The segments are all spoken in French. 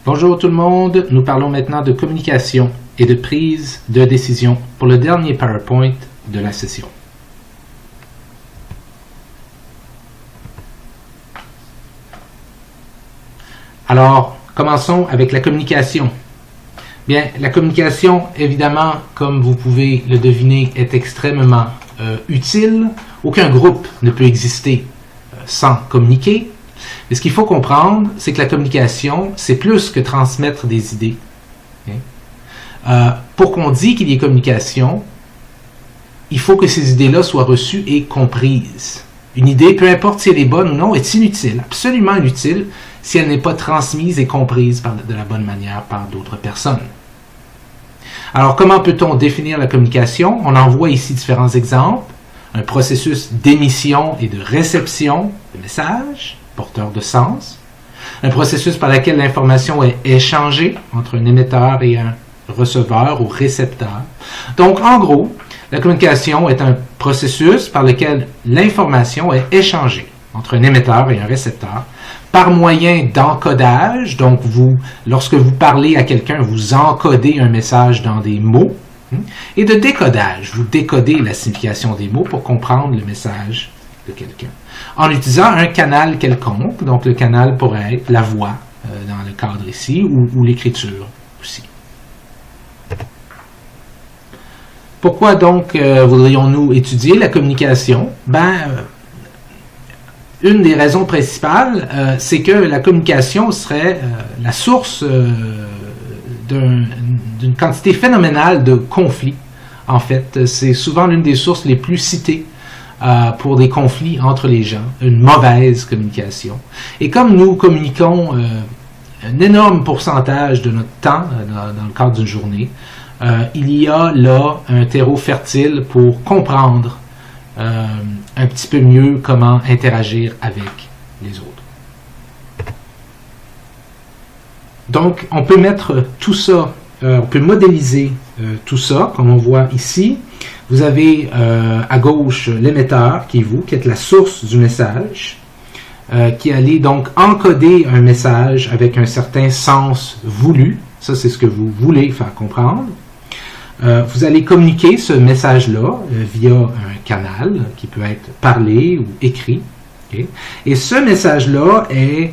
Bonjour tout le monde, nous parlons maintenant de communication et de prise de décision pour le dernier PowerPoint de la session. Alors, commençons avec la communication. Bien, la communication, évidemment, comme vous pouvez le deviner, est extrêmement utile. Aucun groupe ne peut exister sans communiquer. Mais ce qu'il faut comprendre, c'est que la communication, c'est plus que transmettre des idées. Pour qu'on dise qu'il y ait communication, il faut que ces idées-là soient reçues et comprises. Une idée, peu importe si elle est bonne ou non, est inutile, absolument inutile, si elle n'est pas transmise et comprise de la bonne manière par d'autres personnes. Alors, comment peut-on définir la communication? On en voit ici différents exemples. Un processus d'émission et de réception de messages porteurs de sens. Un processus par lequel l'information est échangée entre un émetteur et un receveur ou récepteur. Donc, en gros, la communication est un processus par lequel l'information est échangée entre un émetteur et un récepteur par moyen d'encodage. Donc, lorsque vous parlez à quelqu'un, vous encodez un message dans des mots. Et de décodage, vous décodez la signification des mots pour comprendre le message de quelqu'un. En utilisant un canal quelconque, donc le canal pourrait être la voix, dans le cadre ici, ou l'écriture aussi. Pourquoi donc voudrions-nous étudier la communication? Une des raisons principales, c'est que la communication serait la source d'une quantité phénoménale de conflits. En fait, c'est souvent l'une des sources les plus citées pour des conflits entre les gens, une mauvaise communication. Et comme nous communiquons un énorme pourcentage de notre temps dans le cadre d'une journée, il y a là un terreau fertile pour comprendre un petit peu mieux comment interagir avec les autres. Donc, on peut mettre tout ça, on peut modéliser tout ça, comme on voit ici. Vous avez à gauche l'émetteur, qui est vous, qui êtes la source du message, qui allez donc encoder un message avec un certain sens voulu. Ça, c'est ce que vous voulez faire comprendre. Vous allez communiquer ce message-là via un canal qui peut être parlé ou écrit. Okay? Et ce message-là est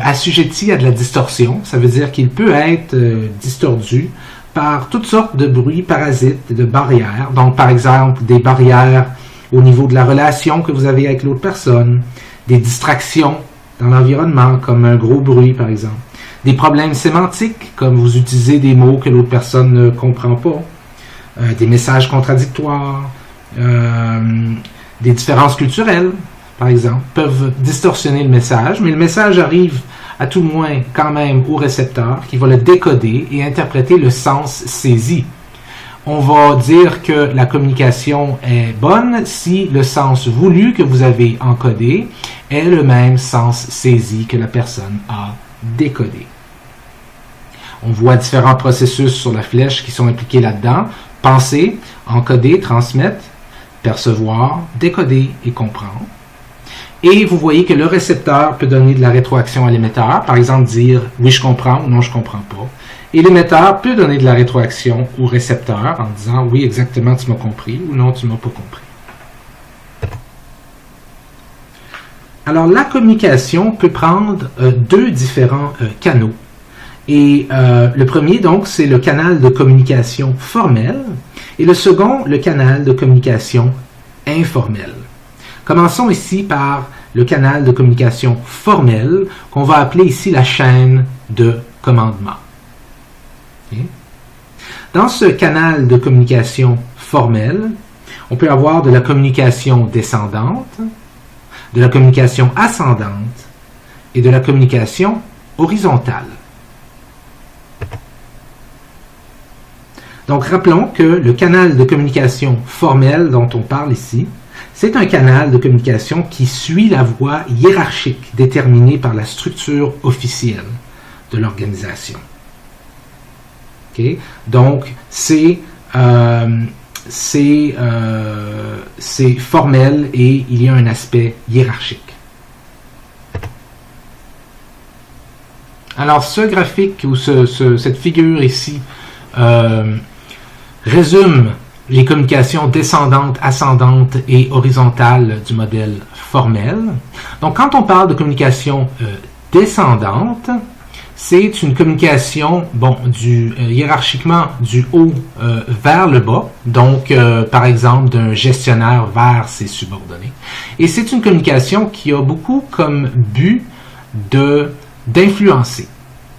assujetti à de la distorsion. Ça veut dire qu'il peut être distordu par toutes sortes de bruits parasites, de barrières. Donc, par exemple, des barrières au niveau de la relation que vous avez avec l'autre personne, des distractions dans l'environnement, comme un gros bruit, par exemple. Des problèmes sémantiques, comme vous utilisez des mots que l'autre personne ne comprend pas. Des messages contradictoires, des différences culturelles, par exemple, peuvent distorsionner le message, mais le message arrive à tout le moins quand même au récepteur qui va le décoder et interpréter le sens saisi. On va dire que la communication est bonne si le sens voulu que vous avez encodé est le même sens saisi que la personne a décodé. On voit différents processus sur la flèche qui sont impliqués là-dedans. Penser, encoder, transmettre, percevoir, décoder et comprendre. Et vous voyez que le récepteur peut donner de la rétroaction à l'émetteur, par exemple dire « oui, je comprends » ou « non, je ne comprends pas ». Et l'émetteur peut donner de la rétroaction au récepteur en disant « oui, exactement, tu m'as compris » ou « non, tu ne m'as pas compris ». Alors, la communication peut prendre deux différents canaux. Et le premier, donc, c'est le canal de communication formel et le second, le canal de communication informel. Commençons ici par le canal de communication formel qu'on va appeler ici la chaîne de commandement. Okay. Dans ce canal de communication formel, on peut avoir de la communication descendante, de la communication ascendante et de la communication horizontale. Donc, rappelons que le canal de communication formel dont on parle ici, c'est un canal de communication qui suit la voie hiérarchique déterminée par la structure officielle de l'organisation. Okay? Donc, c'est formel et il y a un aspect hiérarchique. Alors, ce graphique ou cette figure ici résume les communications descendantes, ascendantes et horizontales du modèle formel. Donc, quand on parle de communication descendante, c'est une communication, hiérarchiquement du haut vers le bas, donc par exemple d'un gestionnaire vers ses subordonnés. Et c'est une communication qui a beaucoup comme but d'influencer.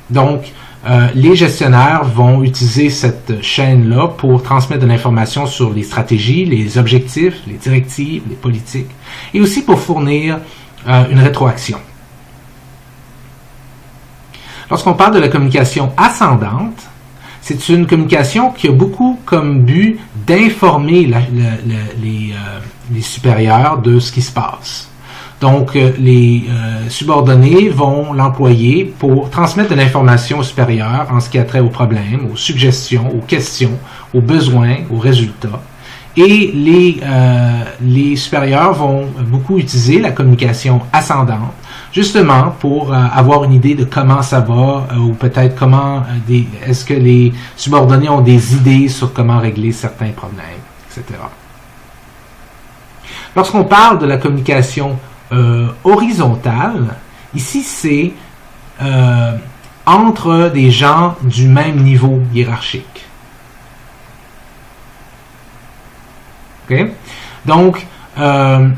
Donc, les gestionnaires vont utiliser cette chaîne-là pour transmettre de l'information sur les stratégies, les objectifs, les directives, les politiques, et aussi pour fournir une rétroaction. Lorsqu'on parle de la communication ascendante, c'est une communication qui a beaucoup comme but d'informer les supérieurs de ce qui se passe. Donc, les subordonnés vont l'employer pour transmettre de l'information aux supérieurs en ce qui a trait aux problèmes, aux suggestions, aux questions, aux besoins, aux résultats. Et les supérieurs vont beaucoup utiliser la communication ascendante, justement pour avoir une idée de comment ça va, ou peut-être est-ce que les subordonnés ont des idées sur comment régler certains problèmes, etc. Lorsqu'on parle de la communication horizontale, ici c'est entre des gens du même niveau hiérarchique. Okay? Donc, ce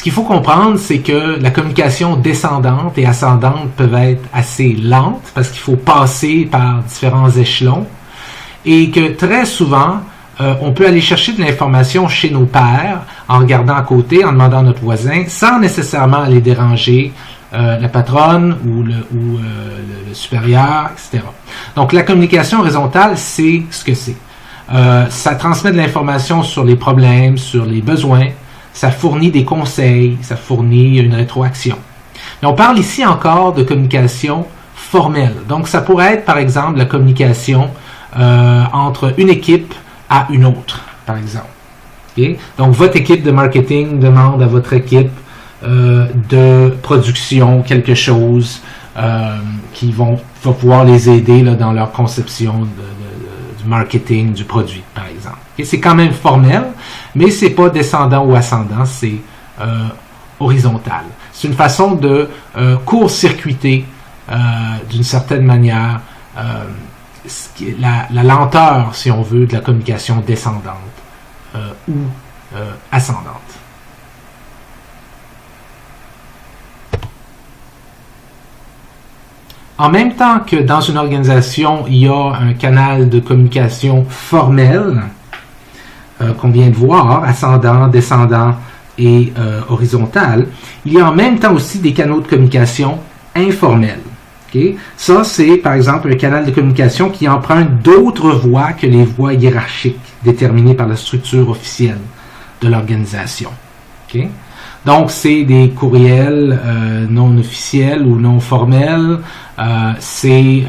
qu'il faut comprendre, c'est que la communication descendante et ascendante peuvent être assez lentes parce qu'il faut passer par différents échelons et que très souvent, on peut aller chercher de l'information chez nos pairs en regardant à côté, en demandant à notre voisin, sans nécessairement aller déranger la patronne ou le supérieur, etc. Donc, la communication horizontale, c'est ce que c'est. Ça transmet de l'information sur les problèmes, sur les besoins, ça fournit des conseils, ça fournit une rétroaction. Mais on parle ici encore de communication formelle. Donc, ça pourrait être, par exemple, la communication entre une équipe à une autre, par exemple. Okay? Donc, votre équipe de marketing demande à votre équipe de production quelque chose qui va pouvoir les aider là, dans leur conception du marketing du produit, par exemple. Okay? C'est quand même formel, mais c'est pas descendant ou ascendant, c'est horizontal. C'est une façon de court-circuiter d'une certaine manière la lenteur, si on veut, de la communication descendante ou ascendante. En même temps que dans une organisation, il y a un canal de communication formel qu'on vient de voir, ascendant, descendant et horizontal, il y a en même temps aussi des canaux de communication informels. Okay? Ça, c'est par exemple un canal de communication qui emprunte d'autres voies que les voies hiérarchiques déterminées par la structure officielle de l'organisation. Okay? Donc, c'est des courriels non officiels ou non formels, c'est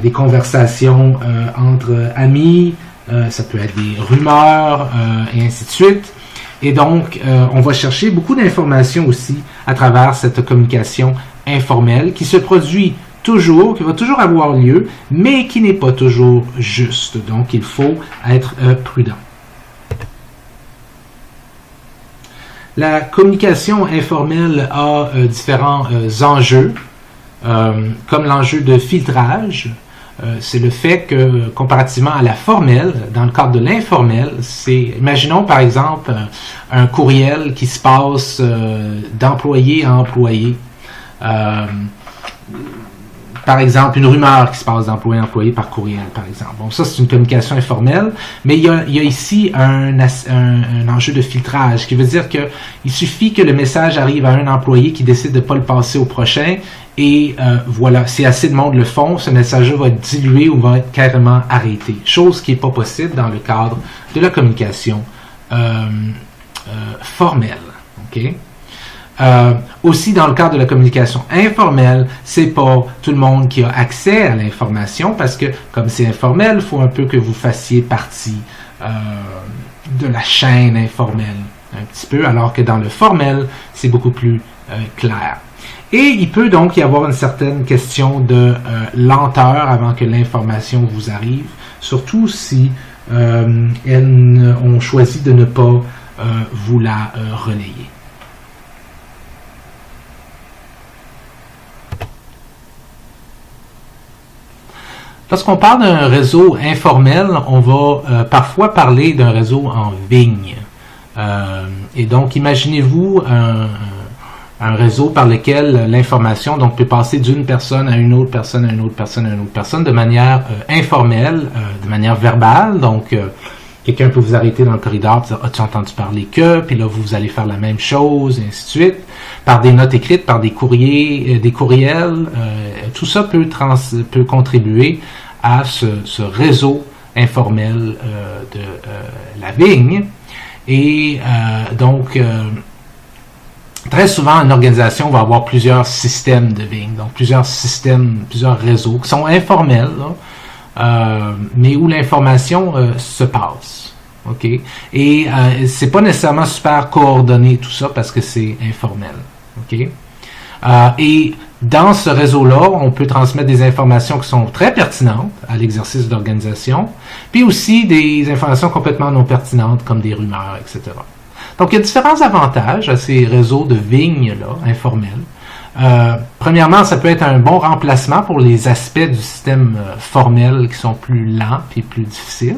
des conversations entre amis, ça peut être des rumeurs, et ainsi de suite. Et donc, on va chercher beaucoup d'informations aussi à travers cette communication informelle qui se produit toujours, qui va toujours avoir lieu, mais qui n'est pas toujours juste. Donc, il faut être prudent. La communication informelle a différents enjeux, comme l'enjeu de filtrage. C'est le fait que, comparativement à la formelle, dans le cadre de l'informel, imaginons par exemple un courriel qui se passe d'employé à employé. Par exemple, une rumeur qui se passe d'employé à employé par courriel, par exemple. Bon, ça, c'est une communication informelle, mais il y a ici un enjeu de filtrage, qui veut dire qu'il suffit que le message arrive à un employé qui décide de ne pas le passer au prochain, et voilà, si assez de monde le font, ce message-là va être dilué ou va être carrément arrêté. Chose qui n'est pas possible dans le cadre de la communication formelle. Okay? Aussi, dans le cadre de la communication informelle, c'est pas tout le monde qui a accès à l'information parce que, comme c'est informel, il faut un peu que vous fassiez partie de la chaîne informelle, un petit peu, alors que dans le formel, c'est beaucoup plus clair. Et il peut donc y avoir une certaine question de lenteur avant que l'information vous arrive, surtout si on choisit de ne pas vous la relayer. Lorsqu'on parle d'un réseau informel, on va parfois parler d'un réseau en vigne. Et donc, imaginez-vous un réseau par lequel l'information donc peut passer d'une personne à une autre personne, à une autre personne, à une autre personne, de manière informelle, de manière verbale. Donc, quelqu'un peut vous arrêter dans le corridor, dire « As-tu entendu parler que? » Puis là, vous allez faire la même chose, et ainsi de suite. Par des notes écrites, par des courriers, des courriels. Tout ça peut contribuer à ce réseau informel de la vigne. Et donc, très souvent, une organisation va avoir plusieurs systèmes de vigne, donc plusieurs systèmes, plusieurs réseaux qui sont informels, là, mais où l'information se passe. OK? Et c'est pas nécessairement super coordonné tout ça parce que c'est informel. OK? Et dans ce réseau-là, on peut transmettre des informations qui sont très pertinentes à l'exercice d'organisation, puis aussi des informations complètement non pertinentes comme des rumeurs, etc. Donc, il y a différents avantages à ces réseaux de vignes-là, informels. Premièrement, ça peut être un bon remplacement pour les aspects du système formel qui sont plus lents et plus difficiles.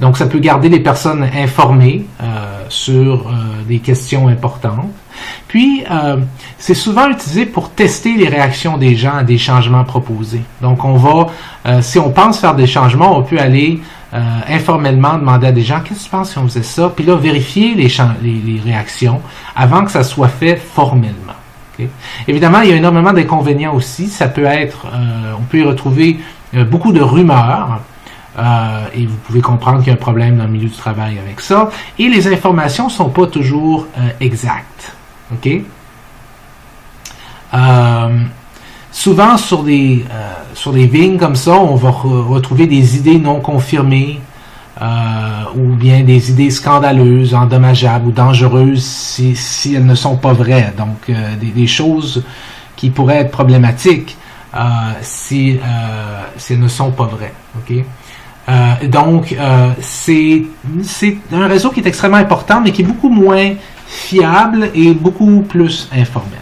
Donc, ça peut garder les personnes informées sur des questions importantes. Puis, c'est souvent utilisé pour tester les réactions des gens à des changements proposés. Donc, on va, si on pense faire des changements, on peut aller informellement demander à des gens « Qu'est-ce que tu penses si on faisait ça? » Puis là, vérifier les réactions avant que ça soit fait formellement. Okay? Évidemment, il y a énormément d'inconvénients aussi. Ça peut être, on peut y retrouver beaucoup de rumeurs. Et vous pouvez comprendre qu'il y a un problème dans le milieu du travail avec ça. Et les informations ne sont pas toujours exactes. OK? Souvent, sur des vignes comme ça, on va retrouver des idées non confirmées ou bien des idées scandaleuses, endommageables ou dangereuses si elles ne sont pas vraies. Donc, des choses qui pourraient être problématiques si elles ne sont pas vraies. OK? Donc, c'est un réseau qui est extrêmement important, mais qui est beaucoup moins fiable et beaucoup plus informel.